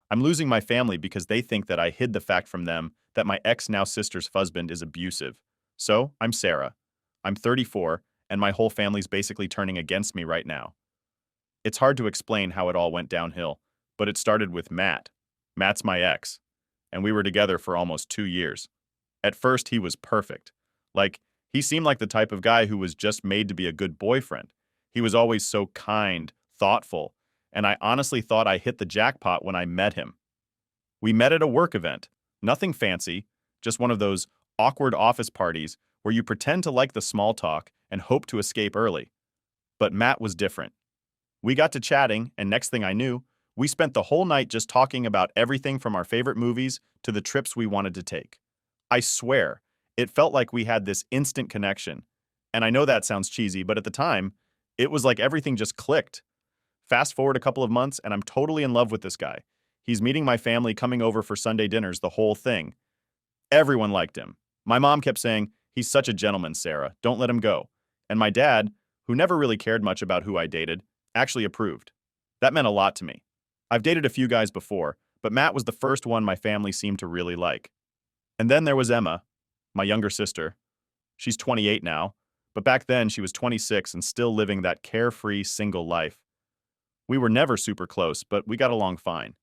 I'm losing my family because they think that I hid the fact from them that my ex now sister's husband is abusive. So, I'm Sarah. I'm 34, and my whole family's basically turning against me right now. It's hard to explain how it all went downhill, but it started with Matt. Matt's my ex, and we were together for almost 2 years. At first, he was perfect. Like, he seemed like the type of guy who was just made to be a good boyfriend. He was always so kind, thoughtful, and I honestly thought I hit the jackpot when I met him. We met at a work event. Nothing fancy, just one of those awkward office parties where you pretend to like the small talk and hope to escape early. But Matt was different. We got to chatting, and next thing I knew, we spent the whole night just talking about everything from our favorite movies to the trips we wanted to take. I swear, it felt like we had this instant connection. And I know that sounds cheesy, but at the time, it was like everything just clicked. Fast forward a couple of months, and I'm totally in love with this guy. He's meeting my family, coming over for Sunday dinners, the whole thing. Everyone liked him. My mom kept saying, "He's such a gentleman, Sarah. Don't let him go." And my dad, who never really cared much about who I dated, actually approved. That meant a lot to me. I've dated a few guys before, but Matt was the first one my family seemed to really like. And then there was Emma, my younger sister. She's 28 now, but back then she was 26 and still living that carefree single life. We were never super close, but we got along fine.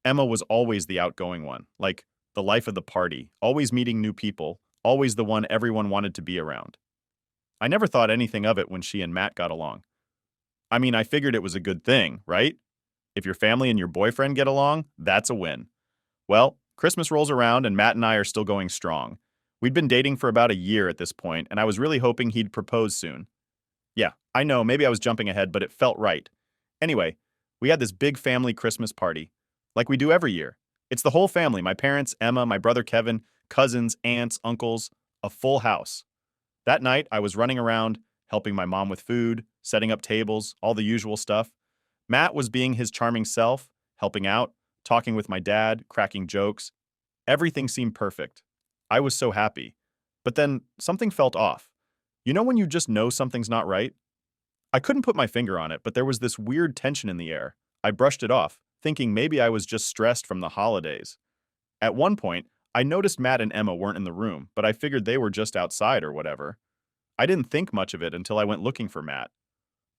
Emma was always the outgoing one, like the life of the party, always meeting new people, always the one everyone wanted to be around. I never thought anything of it when she and Matt got along. I mean, I figured it was a good thing, right? If your family and your boyfriend get along, that's a win. Well, Christmas rolls around and Matt and I are still going strong. We'd been dating for about a year at this point, and I was really hoping he'd propose soon. Yeah, I know, maybe I was jumping ahead, but it felt right. Anyway, we had this big family Christmas party, like we do every year. It's the whole family, my parents, Emma, my brother Kevin, cousins, aunts, uncles, a full house. That night, I was running around, helping my mom with food, setting up tables, all the usual stuff. Matt was being his charming self, helping out, talking with my dad, cracking jokes. Everything seemed perfect. I was so happy. But then something felt off. You know when you just know something's not right? I couldn't put my finger on it, but there was this weird tension in the air. I brushed it off, thinking maybe I was just stressed from the holidays. At one point, I noticed Matt and Emma weren't in the room, but I figured they were just outside or whatever. I didn't think much of it until I went looking for Matt.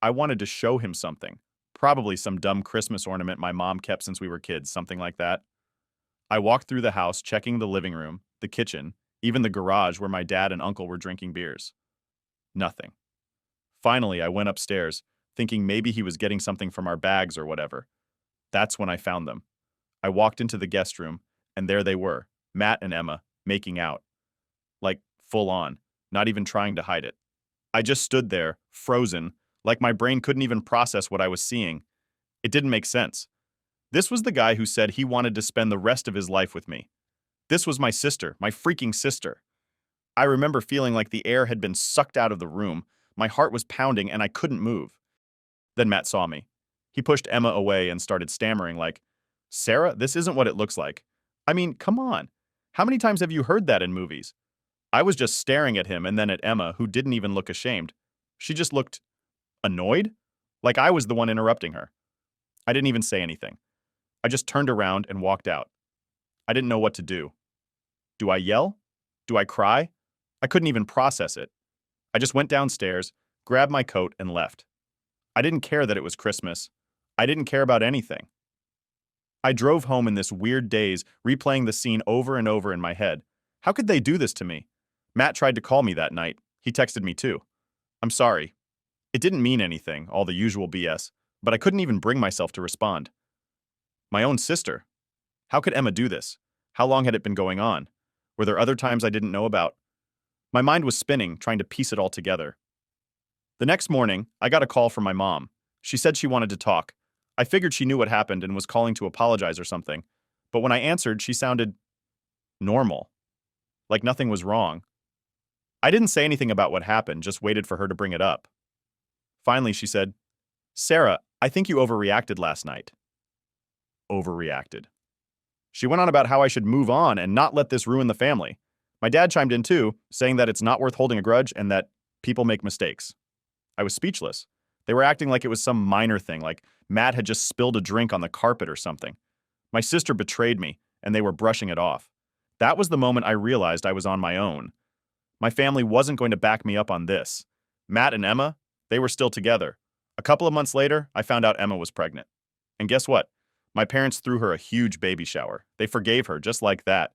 I wanted to show him something. Probably some dumb Christmas ornament my mom kept since we were kids, something like that. I walked through the house, checking the living room, the kitchen, even the garage where my dad and uncle were drinking beers. Nothing. Finally, I went upstairs, thinking maybe he was getting something from our bags or whatever. That's when I found them. I walked into the guest room, and there they were, Matt and Emma, making out. Like, full on, not even trying to hide it. I just stood there, frozen, like my brain couldn't even process what I was seeing. It didn't make sense. This was the guy who said he wanted to spend the rest of his life with me. This was my sister, my freaking sister. I remember feeling like the air had been sucked out of the room, my heart was pounding, and I couldn't move. Then Matt saw me. He pushed Emma away and started stammering like, "Sarah, this isn't what it looks like. I mean, come on. How many times have you heard that in movies?" I was just staring at him and then at Emma, who didn't even look ashamed. She just looked annoyed, like I was the one interrupting her. I didn't even say anything. I just turned around and walked out. I didn't know what to do. Do I yell? Do I cry? I couldn't even process it. I just went downstairs, grabbed my coat, and left. I didn't care that it was Christmas. I didn't care about anything. I drove home in this weird daze, replaying the scene over and over in my head. How could they do this to me? Matt tried to call me that night. He texted me too. "I'm sorry." It didn't mean anything, all the usual BS, but I couldn't even bring myself to respond. My own sister. How could Emma do this? How long had it been going on? Were there other times I didn't know about? My mind was spinning, trying to piece it all together. The next morning, I got a call from my mom. She said she wanted to talk. I figured she knew what happened and was calling to apologize or something. But when I answered, she sounded normal, like nothing was wrong. I didn't say anything about what happened, just waited for her to bring it up. Finally, she said, "Sarah, I think you overreacted last night." Overreacted. She went on about how I should move on and not let this ruin the family. My dad chimed in too, saying that it's not worth holding a grudge and that people make mistakes. I was speechless. They were acting like it was some minor thing, like Matt had just spilled a drink on the carpet or something. My sister betrayed me, and they were brushing it off. That was the moment I realized I was on my own. My family wasn't going to back me up on this. Matt and Emma, they were still together. A couple of months later, I found out Emma was pregnant. And guess what? My parents threw her a huge baby shower. They forgave her just like that.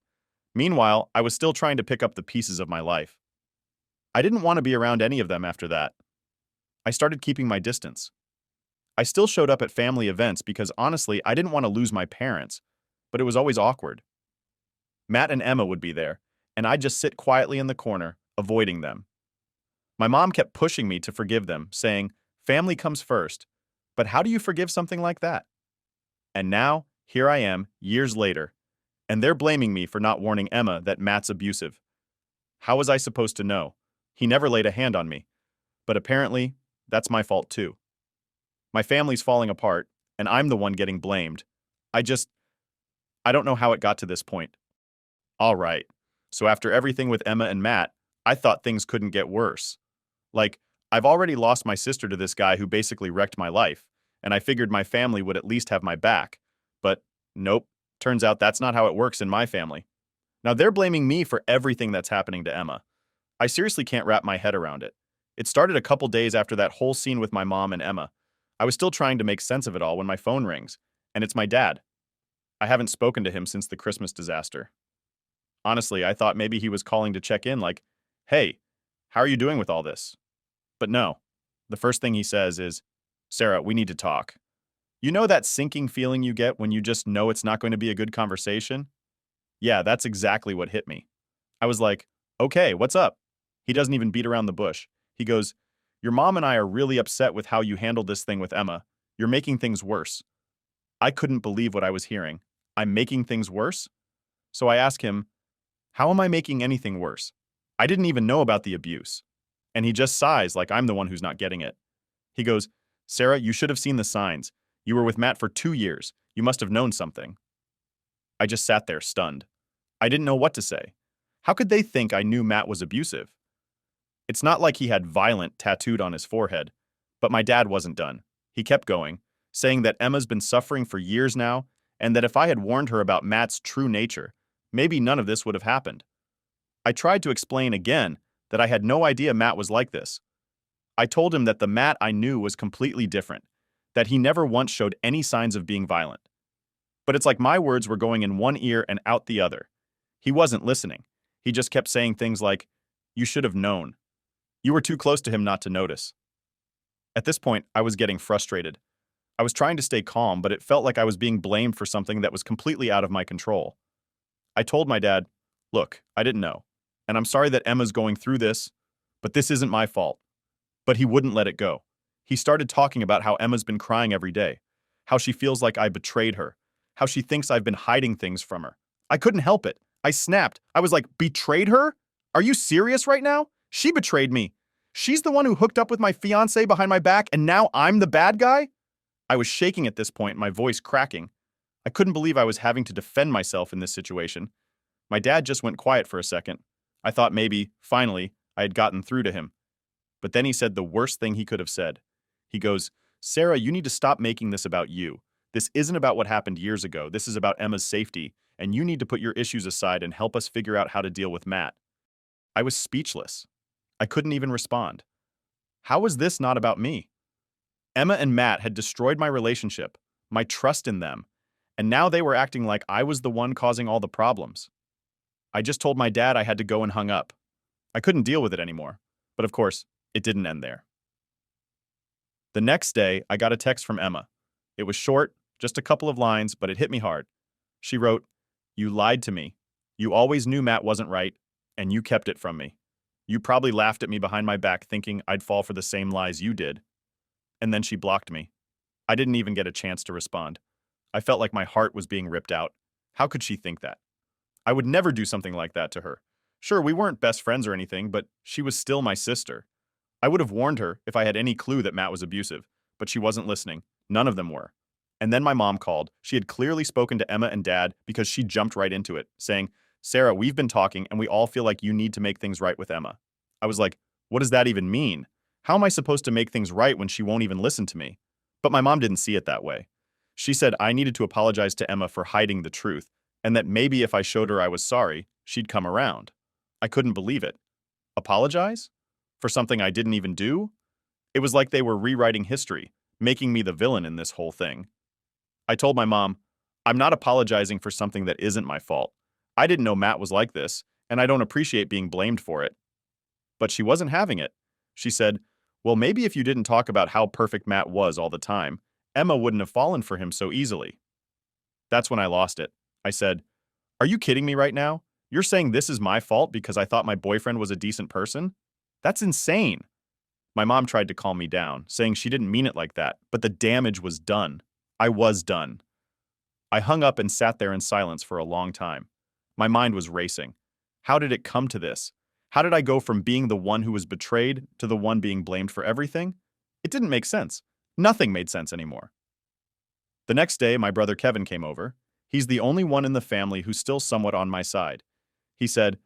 Meanwhile, I was still trying to pick up the pieces of my life. I didn't want to be around any of them after that. I started keeping my distance. I still showed up at family events because honestly, I didn't want to lose my parents, but it was always awkward. Matt and Emma would be there, and I'd just sit quietly in the corner, avoiding them. My mom kept pushing me to forgive them, saying, family comes first. But how do you forgive something like that? And now, here I am, years later, and they're blaming me for not warning Emma that Matt's abusive. How was I supposed to know? He never laid a hand on me. But apparently, that's my fault too. My family's falling apart, and I'm the one getting blamed. I don't know how it got to this point. All right. So after everything with Emma and Matt, I thought things couldn't get worse. Like, I've already lost my sister to this guy who basically wrecked my life, and I figured my family would at least have my back. But nope, turns out that's not how it works in my family. Now they're blaming me for everything that's happening to Emma. I seriously can't wrap my head around it. It started a couple days after that whole scene with my mom and Emma. I was still trying to make sense of it all when my phone rings, and it's my dad. I haven't spoken to him since the Christmas disaster. Honestly, I thought maybe he was calling to check in like, hey, how are you doing with all this? But no. The first thing he says is, Sarah, we need to talk. You know that sinking feeling you get when you just know it's not going to be a good conversation? Yeah, that's exactly what hit me. I was like, okay, what's up? He doesn't even beat around the bush. He goes, your mom and I are really upset with how you handled this thing with Emma. You're making things worse. I couldn't believe what I was hearing. I'm making things worse? So I asked him, how am I making anything worse? I didn't even know about the abuse. And he just sighs like I'm the one who's not getting it. He goes, Sarah, you should have seen the signs. You were with Matt for 2 years. You must have known something. I just sat there stunned. I didn't know what to say. How could they think I knew Matt was abusive? It's not like he had violent tattooed on his forehead. But my dad wasn't done. He kept going, saying that Emma's been suffering for years now, and that if I had warned her about Matt's true nature, maybe none of this would have happened. I tried to explain again that I had no idea Matt was like this. I told him that the Matt I knew was completely different, that he never once showed any signs of being violent. But it's like my words were going in one ear and out the other. He wasn't listening. He just kept saying things like, you should have known. You were too close to him not to notice. At this point, I was getting frustrated. I was trying to stay calm, but it felt like I was being blamed for something that was completely out of my control. I told my dad, look, I didn't know, and I'm sorry that Emma's going through this, but this isn't my fault. But he wouldn't let it go. He started talking about how Emma's been crying every day, how she feels like I betrayed her, how she thinks I've been hiding things from her. I couldn't help it. I snapped. I was like, betrayed her? Are you serious right now? She betrayed me. She's the one who hooked up with my fiancé behind my back, and now I'm the bad guy? I was shaking at this point, my voice cracking. I couldn't believe I was having to defend myself in this situation. My dad just went quiet for a second. I thought maybe, finally, I had gotten through to him. But then he said the worst thing he could have said. He goes, Sarah, you need to stop making this about you. This isn't about what happened years ago. This is about Emma's safety, and you need to put your issues aside and help us figure out how to deal with Matt. I was speechless. I couldn't even respond. How was this not about me? Emma and Matt had destroyed my relationship, my trust in them, and now they were acting like I was the one causing all the problems. I just told my dad I had to go and hung up. I couldn't deal with it anymore. But of course, it didn't end there. The next day, I got a text from Emma. It was short, just a couple of lines, but it hit me hard. She wrote, you lied to me. You always knew Matt wasn't right, and you kept it from me. You probably laughed at me behind my back thinking I'd fall for the same lies you did. And then she blocked me. I didn't even get a chance to respond. I felt like my heart was being ripped out. How could she think that? I would never do something like that to her. Sure, we weren't best friends or anything, but she was still my sister. I would have warned her if I had any clue that Matt was abusive, but she wasn't listening. None of them were. And then my mom called. She had clearly spoken to Emma and Dad because she jumped right into it, saying, Sarah, we've been talking and we all feel like you need to make things right with Emma. I was like, what does that even mean? How am I supposed to make things right when she won't even listen to me? But my mom didn't see it that way. She said I needed to apologize to Emma for hiding the truth, and that maybe if I showed her I was sorry, she'd come around. I couldn't believe it. Apologize? For something I didn't even do? It was like they were rewriting history, making me the villain in this whole thing. I told my mom, I'm not apologizing for something that isn't my fault. I didn't know Matt was like this, and I don't appreciate being blamed for it. But she wasn't having it. She said, well, maybe if you didn't talk about how perfect Matt was all the time, Emma wouldn't have fallen for him so easily. That's when I lost it. I said, are you kidding me right now? You're saying this is my fault because I thought my boyfriend was a decent person? That's insane. My mom tried to calm me down, saying she didn't mean it like that, but the damage was done. I was done. I hung up and sat there in silence for a long time. My mind was racing. How did it come to this? How did I go from being the one who was betrayed to the one being blamed for everything? It didn't make sense. Nothing made sense anymore. The next day, my brother Kevin came over. He's the only one in the family who's still somewhat on my side. He said,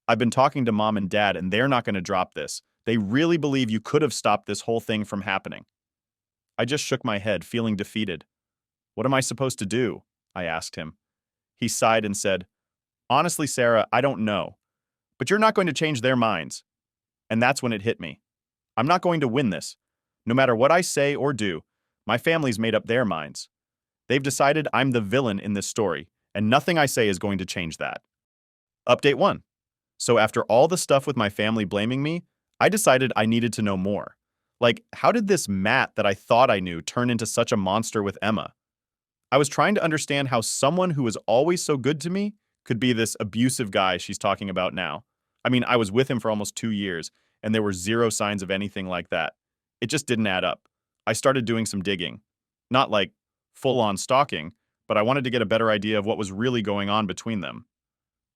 I've been talking to Mom and Dad, and they're not going to drop this. They really believe you could have stopped this whole thing from happening. I just shook my head, feeling defeated. What am I supposed to do? I asked him. He sighed and said, honestly, Sarah, I don't know. But you're not going to change their minds. And that's when it hit me. I'm not going to win this. No matter what I say or do, my family's made up their minds. They've decided I'm the villain in this story, and nothing I say is going to change that. Update 1. So after all the stuff with my family blaming me, I decided I needed to know more. Like, how did this Matt that I thought I knew turn into such a monster with Emma? I was trying to understand how someone who was always so good to me could be this abusive guy she's talking about now. I mean, I was with him for almost 2 years, and there were zero signs of anything like that. It just didn't add up. I started doing some digging. Not like full-on stalking, but I wanted to get a better idea of what was really going on between them.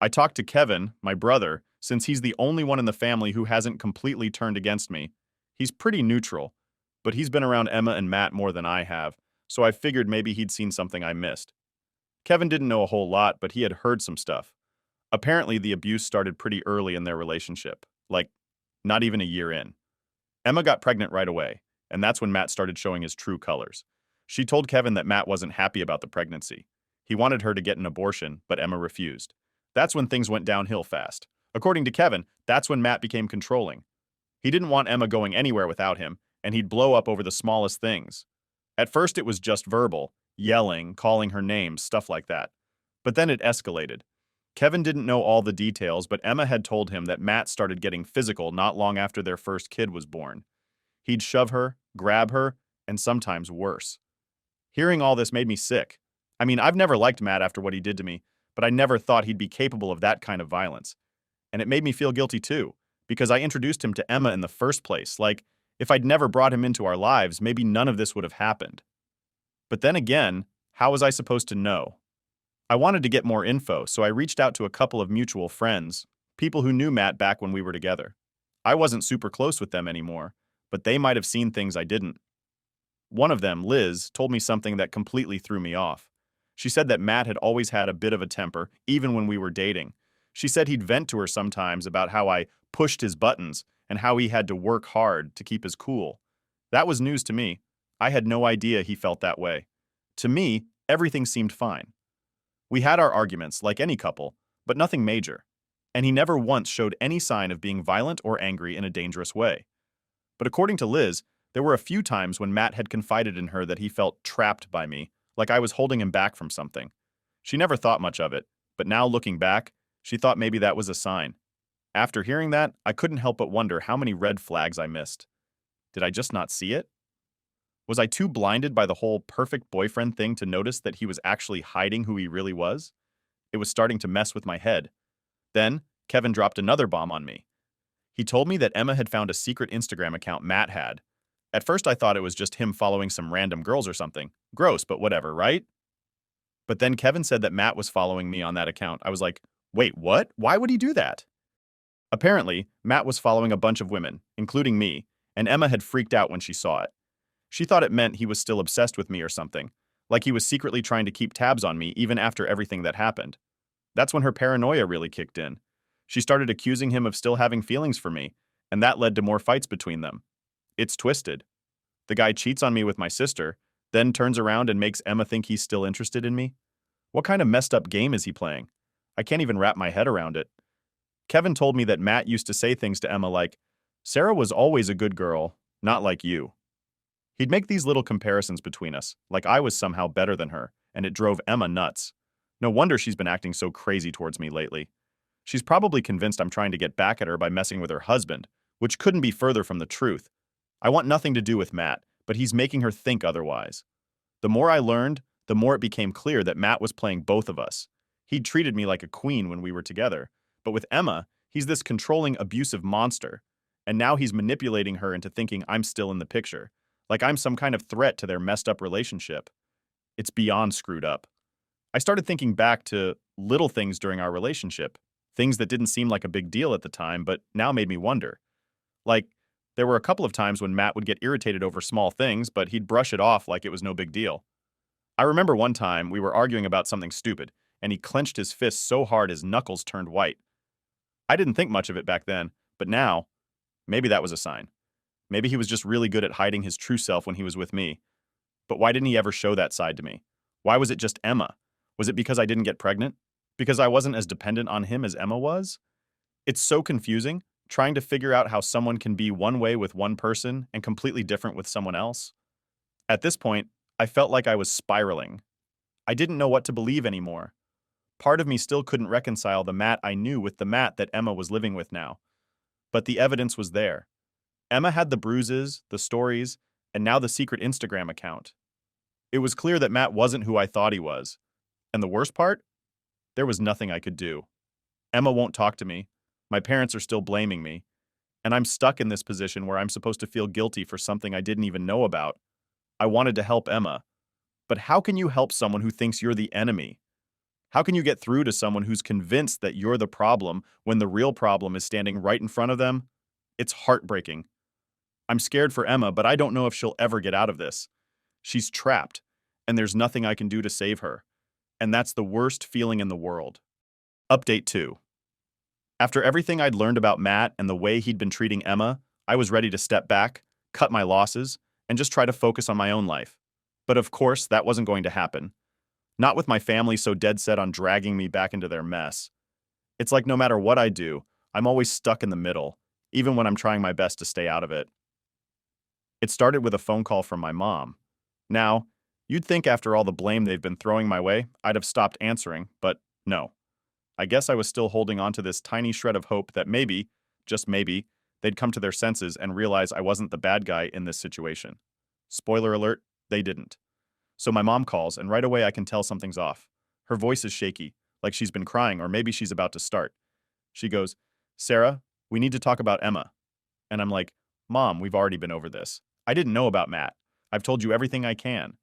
I talked to Kevin, my brother, since he's the only one in the family who hasn't completely turned against me. He's pretty neutral, but he's been around Emma and Matt more than I have, so I figured maybe he'd seen something I missed. Kevin didn't know a whole lot, but he had heard some stuff. Apparently, the abuse started pretty early in their relationship, like not even a year in. Emma got pregnant right away, and that's when Matt started showing his true colors. She told Kevin that Matt wasn't happy about the pregnancy. He wanted her to get an abortion, but Emma refused. That's when things went downhill fast. According to Kevin, that's when Matt became controlling. He didn't want Emma going anywhere without him, and he'd blow up over the smallest things. At first, it was just verbal, yelling, calling her names, stuff like that. But then it escalated. Kevin didn't know all the details, but Emma had told him that Matt started getting physical not long after their first kid was born. He'd shove her, grab her, and sometimes worse. Hearing all this made me sick. I mean, I've never liked Matt after what he did to me, but I never thought he'd be capable of that kind of violence. And it made me feel guilty too, because I introduced him to Emma in the first place. Like, if I'd never brought him into our lives, maybe none of this would have happened. But then again, how was I supposed to know? I wanted to get more info, so I reached out to a couple of mutual friends, people who knew Matt back when we were together. I wasn't super close with them anymore, but they might have seen things I didn't. One of them, Liz, told me something that completely threw me off. She said that Matt had always had a bit of a temper, even when we were dating. She said he'd vent to her sometimes about how I pushed his buttons and how he had to work hard to keep his cool. That was news to me. I had no idea he felt that way. To me, everything seemed fine. We had our arguments, like any couple, but nothing major. And he never once showed any sign of being violent or angry in a dangerous way. But according to Liz, there were a few times when Matt had confided in her that he felt trapped by me, like I was holding him back from something. She never thought much of it, but now looking back, she thought maybe that was a sign. After hearing that, I couldn't help but wonder how many red flags I missed. Did I just not see it? Was I too blinded by the whole perfect boyfriend thing to notice that he was actually hiding who he really was? It was starting to mess with my head. Then, Kevin dropped another bomb on me. He told me that Emma had found a secret Instagram account Matt had. At first I thought it was just him following some random girls or something. Gross, but whatever, right? But then Kevin said that Matt was following me on that account. I was like, wait, what? Why would he do that? Apparently, Matt was following a bunch of women, including me, and Emma had freaked out when she saw it. She thought it meant he was still obsessed with me or something, like he was secretly trying to keep tabs on me even after everything that happened. That's when her paranoia really kicked in. She started accusing him of still having feelings for me, and that led to more fights between them. It's twisted. The guy cheats on me with my sister, then turns around and makes Emma think he's still interested in me? What kind of messed up game is he playing? I can't even wrap my head around it. Kevin told me that Matt used to say things to Emma like, Sarah was always a good girl, not like you. He'd make these little comparisons between us, like I was somehow better than her, and it drove Emma nuts. No wonder she's been acting so crazy towards me lately. She's probably convinced I'm trying to get back at her by messing with her husband, which couldn't be further from the truth. I want nothing to do with Matt, but he's making her think otherwise. The more I learned, the more it became clear that Matt was playing both of us. He'd treated me like a queen when we were together, but with Emma, he's this controlling, abusive monster. And now he's manipulating her into thinking I'm still in the picture, like I'm some kind of threat to their messed up relationship. It's beyond screwed up. I started thinking back to little things during our relationship, things that didn't seem like a big deal at the time, but now made me wonder. Like, there were a couple of times when Matt would get irritated over small things, but he'd brush it off like it was no big deal. I remember one time we were arguing about something stupid, and he clenched his fist so hard his knuckles turned white. I didn't think much of it back then, but now, maybe that was a sign. Maybe he was just really good at hiding his true self when he was with me. But why didn't he ever show that side to me? Why was it just Emma? Was it because I didn't get pregnant? Because I wasn't as dependent on him as Emma was? It's so confusing, trying to figure out how someone can be one way with one person and completely different with someone else. At this point, I felt like I was spiraling. I didn't know what to believe anymore. Part of me still couldn't reconcile the Matt I knew with the Matt that Emma was living with now. But the evidence was there. Emma had the bruises, the stories, and now the secret Instagram account. It was clear that Matt wasn't who I thought he was. And the worst part? There was nothing I could do. Emma won't talk to me. My parents are still blaming me. And I'm stuck in this position where I'm supposed to feel guilty for something I didn't even know about. I wanted to help Emma. But how can you help someone who thinks you're the enemy? How can you get through to someone who's convinced that you're the problem when the real problem is standing right in front of them? It's heartbreaking. I'm scared for Emma, but I don't know if she'll ever get out of this. She's trapped, and there's nothing I can do to save her. And that's the worst feeling in the world. Update 2. After everything I'd learned about Matt and the way he'd been treating Emma, I was ready to step back, cut my losses, and just try to focus on my own life. But of course, that wasn't going to happen. Not with my family so dead set on dragging me back into their mess. It's like no matter what I do, I'm always stuck in the middle, even when I'm trying my best to stay out of it. It started with a phone call from my mom. Now, you'd think after all the blame they've been throwing my way, I'd have stopped answering, but no. I guess I was still holding on to this tiny shred of hope that maybe, just maybe, they'd come to their senses and realize I wasn't the bad guy in this situation. Spoiler alert, they didn't. So my mom calls, and right away I can tell something's off. Her voice is shaky, like she's been crying or maybe she's about to start. She goes, Sarah, we need to talk about Emma. And I'm like, Mom, we've already been over this. I didn't know about Matt. I've told you everything I can.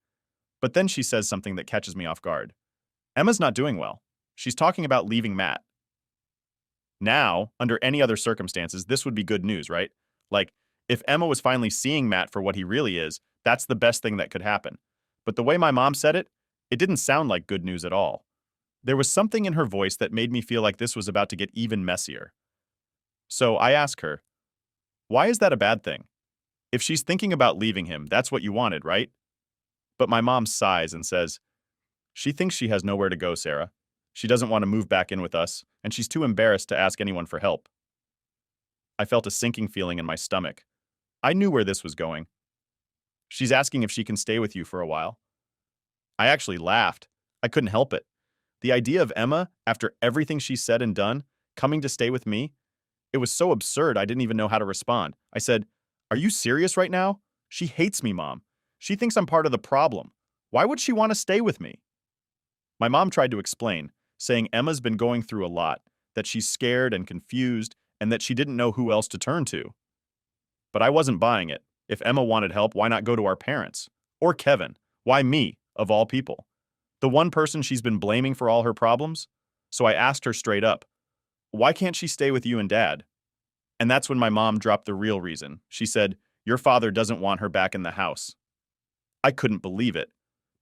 But then she says something that catches me off guard. Emma's not doing well. She's talking about leaving Matt. Now, under any other circumstances, this would be good news, right? Like, if Emma was finally seeing Matt for what he really is, that's the best thing that could happen. But the way my mom said it, it didn't sound like good news at all. There was something in her voice that made me feel like this was about to get even messier. So I asked her, why is that a bad thing? If she's thinking about leaving him, that's what you wanted, right? But my mom sighs and says, she thinks she has nowhere to go, Sarah. She doesn't want to move back in with us, and she's too embarrassed to ask anyone for help. I felt a sinking feeling in my stomach. I knew where this was going. She's asking if she can stay with you for a while. I actually laughed. I couldn't help it. The idea of Emma, after everything she said and done, coming to stay with me, it was so absurd I didn't even know how to respond. I said, are you serious right now? She hates me, Mom. She thinks I'm part of the problem. Why would she want to stay with me? My mom tried to explain, saying Emma's been going through a lot, that she's scared and confused, and that she didn't know who else to turn to. But I wasn't buying it. If Emma wanted help, why not go to our parents? Or Kevin? Why me, of all people? The one person she's been blaming for all her problems? So I asked her straight up, why can't she stay with you and Dad? And that's when my mom dropped the real reason. She said, your father doesn't want her back in the house. I couldn't believe it.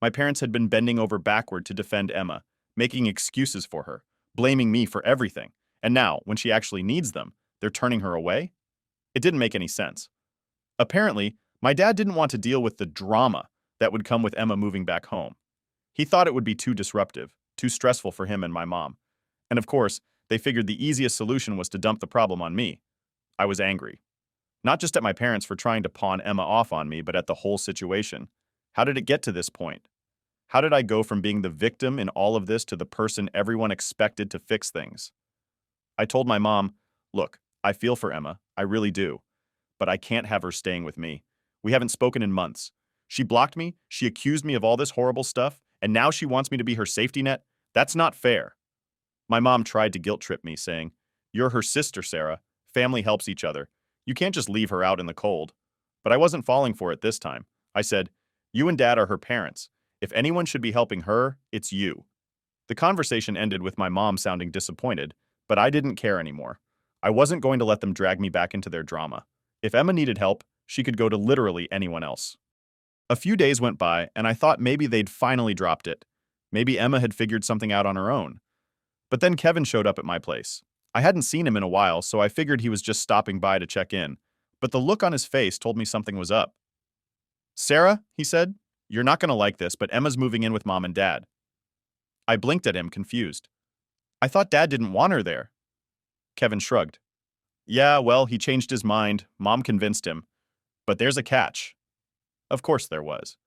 My parents had been bending over backward to defend Emma, making excuses for her, blaming me for everything. And now, when she actually needs them, they're turning her away? It didn't make any sense. Apparently, my dad didn't want to deal with the drama that would come with Emma moving back home. He thought it would be too disruptive, too stressful for him and my mom. And of course, they figured the easiest solution was to dump the problem on me. I was angry. Not just at my parents for trying to pawn Emma off on me, but at the whole situation. How did it get to this point? How did I go from being the victim in all of this to the person everyone expected to fix things? I told my mom, look, I feel for Emma, I really do, but I can't have her staying with me. We haven't spoken in months. She blocked me, she accused me of all this horrible stuff, and now she wants me to be her safety net? That's not fair. My mom tried to guilt trip me, saying, you're her sister, Sarah. Family helps each other. You can't just leave her out in the cold. But I wasn't falling for it this time. I said, you and Dad are her parents. If anyone should be helping her, it's you. The conversation ended with my mom sounding disappointed, but I didn't care anymore. I wasn't going to let them drag me back into their drama. If Emma needed help, she could go to literally anyone else. A few days went by, and I thought maybe they'd finally dropped it. Maybe Emma had figured something out on her own. But then Kevin showed up at my place. I hadn't seen him in a while, so I figured he was just stopping by to check in. But the look on his face told me something was up. Sarah, he said, you're not going to like this, but Emma's moving in with Mom and Dad. I blinked at him, confused. I thought Dad didn't want her there. Kevin shrugged. Yeah, well, he changed his mind. Mom convinced him. But there's a catch. Of course there was.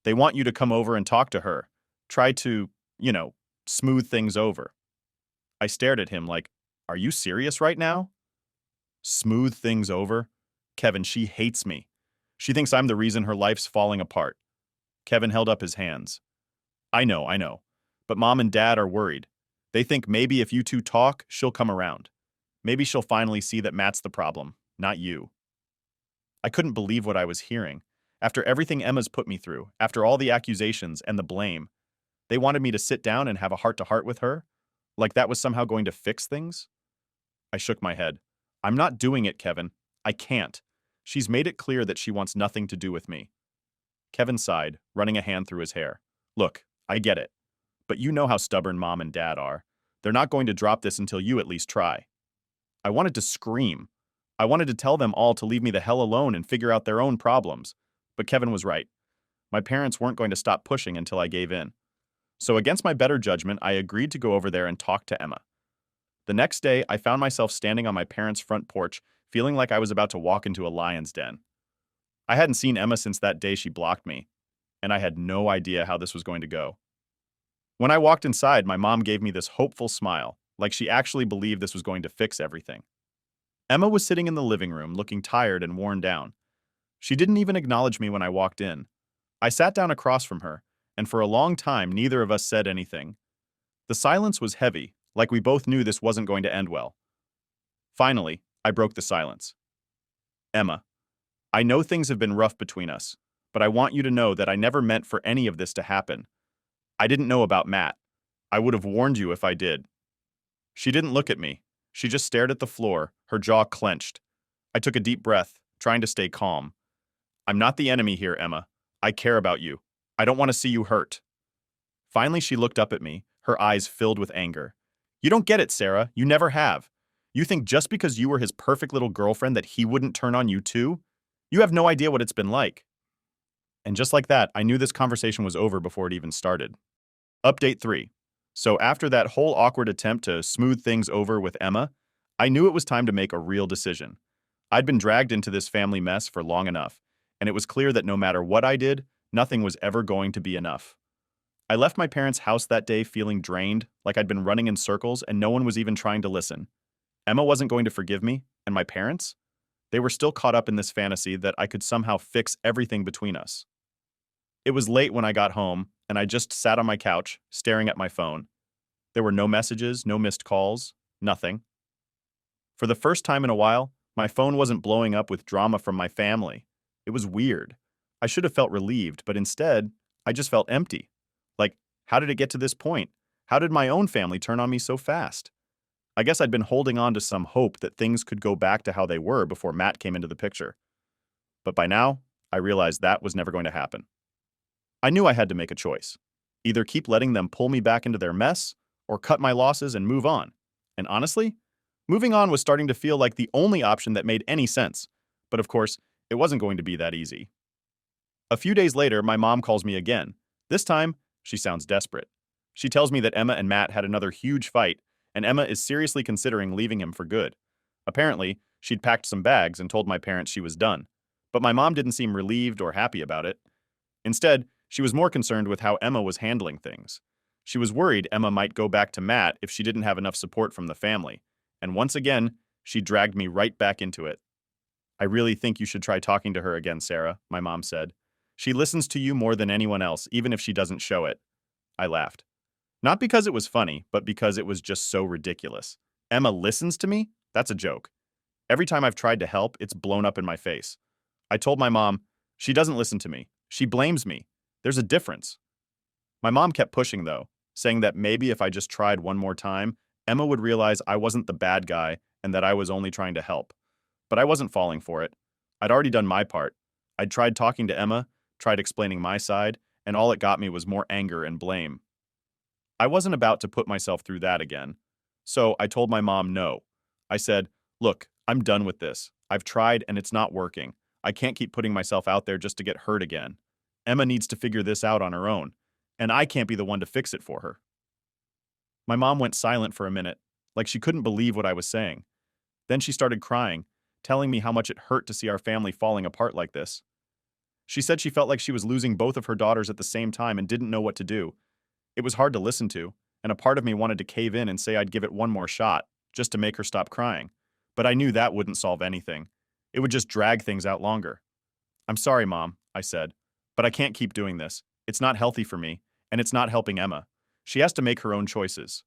They want you to come over and talk to her. Try to, smooth things over. I stared at him like, are you serious right now? Smooth things over? Kevin, she hates me. She thinks I'm the reason her life's falling apart. Kevin held up his hands. I know. But Mom and Dad are worried. They think maybe if you two talk, she'll come around. Maybe she'll finally see that Matt's the problem, not you. I couldn't believe what I was hearing. After everything Emma's put me through, after all the accusations and the blame, they wanted me to sit down and have a heart-to-heart with her? Like that was somehow going to fix things? I shook my head. I'm not doing it, Kevin. I can't. She's made it clear that she wants nothing to do with me. Kevin sighed, running a hand through his hair. Look, I get it. But you know how stubborn Mom and Dad are. They're not going to drop this until you at least try. I wanted to scream. I wanted to tell them all to leave me the hell alone and figure out their own problems. But Kevin was right. My parents weren't going to stop pushing until I gave in. So against my better judgment, I agreed to go over there and talk to Emma. The next day, I found myself standing on my parents' front porch, feeling like I was about to walk into a lion's den. I hadn't seen Emma since that day she blocked me, and I had no idea how this was going to go. When I walked inside, my mom gave me this hopeful smile, like she actually believed this was going to fix everything. Emma was sitting in the living room, looking tired and worn down. She didn't even acknowledge me when I walked in. I sat down across from her, and for a long time, neither of us said anything. The silence was heavy, like we both knew this wasn't going to end well. Finally, I broke the silence. Emma, I know things have been rough between us, but I want you to know that I never meant for any of this to happen. I didn't know about Matt. I would have warned you if I did. She didn't look at me. She just stared at the floor, her jaw clenched. I took a deep breath, trying to stay calm. I'm not the enemy here, Emma. I care about you. I don't want to see you hurt. Finally, she looked up at me, her eyes filled with anger. You don't get it, Sarah. You never have. You think just because you were his perfect little girlfriend that he wouldn't turn on you too? You have no idea what it's been like. And just like that, I knew this conversation was over before it even started. Update 3. So after that whole awkward attempt to smooth things over with Emma, I knew it was time to make a real decision. I'd been dragged into this family mess for long enough, and it was clear that no matter what I did, nothing was ever going to be enough. I left my parents' house that day feeling drained, like I'd been running in circles and no one was even trying to listen. Emma wasn't going to forgive me, and my parents? They were still caught up in this fantasy that I could somehow fix everything between us. It was late when I got home, and I just sat on my couch, staring at my phone. There were no messages, no missed calls, nothing. For the first time in a while, my phone wasn't blowing up with drama from my family. It was weird. I should have felt relieved, but instead, I just felt empty. Like, how did it get to this point? How did my own family turn on me so fast? I guess I'd been holding on to some hope that things could go back to how they were before Matt came into the picture. But by now, I realized that was never going to happen. I knew I had to make a choice. Either keep letting them pull me back into their mess, or cut my losses and move on. And honestly, moving on was starting to feel like the only option that made any sense. But of course, it wasn't going to be that easy. A few days later, my mom calls me again. This time, she sounds desperate. She tells me that Emma and Matt had another huge fight, and Emma is seriously considering leaving him for good. Apparently, she'd packed some bags and told my parents she was done. But my mom didn't seem relieved or happy about it. Instead, she was more concerned with how Emma was handling things. She was worried Emma might go back to Matt if she didn't have enough support from the family. And once again, she dragged me right back into it. I really think you should try talking to her again, Sarah, my mom said. She listens to you more than anyone else, even if she doesn't show it. I laughed. Not because it was funny, but because it was just so ridiculous. Emma listens to me? That's a joke. Every time I've tried to help, it's blown up in my face. I told my mom, she doesn't listen to me. She blames me. There's a difference. My mom kept pushing, though, saying that maybe if I just tried one more time, Emma would realize I wasn't the bad guy and that I was only trying to help. But I wasn't falling for it. I'd already done my part. I'd tried talking to Emma, tried explaining my side, and all it got me was more anger and blame. I wasn't about to put myself through that again. So I told my mom no. I said, look, I'm done with this. I've tried and it's not working. I can't keep putting myself out there just to get hurt again. Emma needs to figure this out on her own, and I can't be the one to fix it for her. My mom went silent for a minute, like she couldn't believe what I was saying. Then she started crying, telling me how much it hurt to see our family falling apart like this. She said she felt like she was losing both of her daughters at the same time and didn't know what to do. It was hard to listen to, and a part of me wanted to cave in and say I'd give it one more shot, just to make her stop crying. But I knew that wouldn't solve anything. It would just drag things out longer. I'm sorry, Mom, I said, but I can't keep doing this. It's not healthy for me, and it's not helping Emma. She has to make her own choices.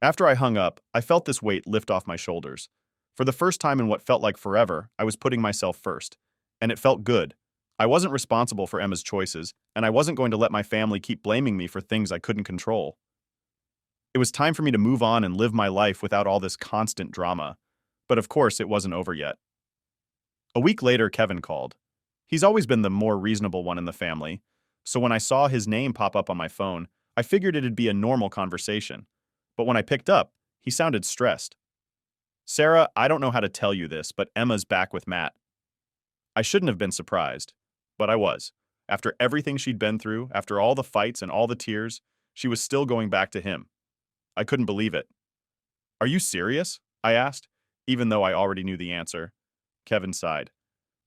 After I hung up, I felt this weight lift off my shoulders. For the first time in what felt like forever, I was putting myself first. And it felt good. I wasn't responsible for Emma's choices, and I wasn't going to let my family keep blaming me for things I couldn't control. It was time for me to move on and live my life without all this constant drama. But of course, it wasn't over yet. A week later, Kevin called. He's always been the more reasonable one in the family, so when I saw his name pop up on my phone, I figured it'd be a normal conversation. But when I picked up, he sounded stressed. Sarah, I don't know how to tell you this, but Emma's back with Matt. I shouldn't have been surprised, but I was. After everything she'd been through, after all the fights and all the tears, she was still going back to him. I couldn't believe it. Are you serious? I asked, even though I already knew the answer. Kevin sighed.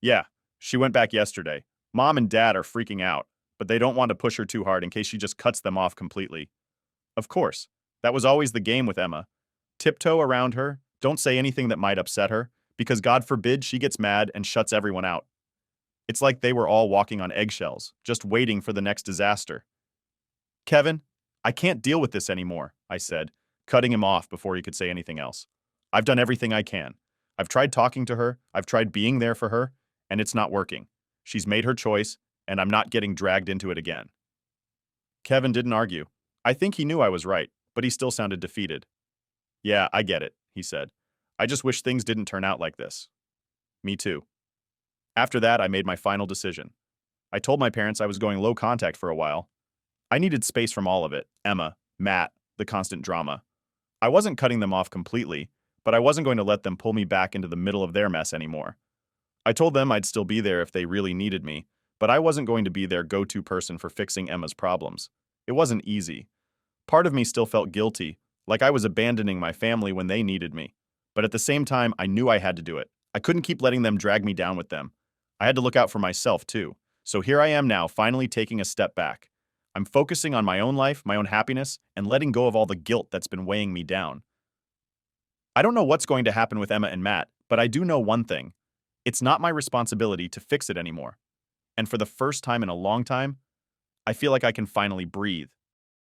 Yeah, she went back yesterday. Mom and Dad are freaking out, but they don't want to push her too hard in case she just cuts them off completely. Of course, that was always the game with Emma. Tiptoe around her, don't say anything that might upset her, because God forbid she gets mad and shuts everyone out. It's like they were all walking on eggshells, just waiting for the next disaster. Kevin, I can't deal with this anymore, I said, cutting him off before he could say anything else. I've done everything I can. I've tried talking to her, I've tried being there for her, and it's not working. She's made her choice, and I'm not getting dragged into it again. Kevin didn't argue. I think he knew I was right, but he still sounded defeated. Yeah, I get it, he said. I just wish things didn't turn out like this. Me too. After that, I made my final decision. I told my parents I was going low contact for a while. I needed space from all of it, Emma, Matt, the constant drama. I wasn't cutting them off completely, but I wasn't going to let them pull me back into the middle of their mess anymore. I told them I'd still be there if they really needed me, but I wasn't going to be their go-to person for fixing Emma's problems. It wasn't easy. Part of me still felt guilty, like I was abandoning my family when they needed me. But at the same time, I knew I had to do it. I couldn't keep letting them drag me down with them. I had to look out for myself, too. So here I am now, finally taking a step back. I'm focusing on my own life, my own happiness, and letting go of all the guilt that's been weighing me down. I don't know what's going to happen with Emma and Matt, but I do know one thing. It's not my responsibility to fix it anymore. And for the first time in a long time, I feel like I can finally breathe.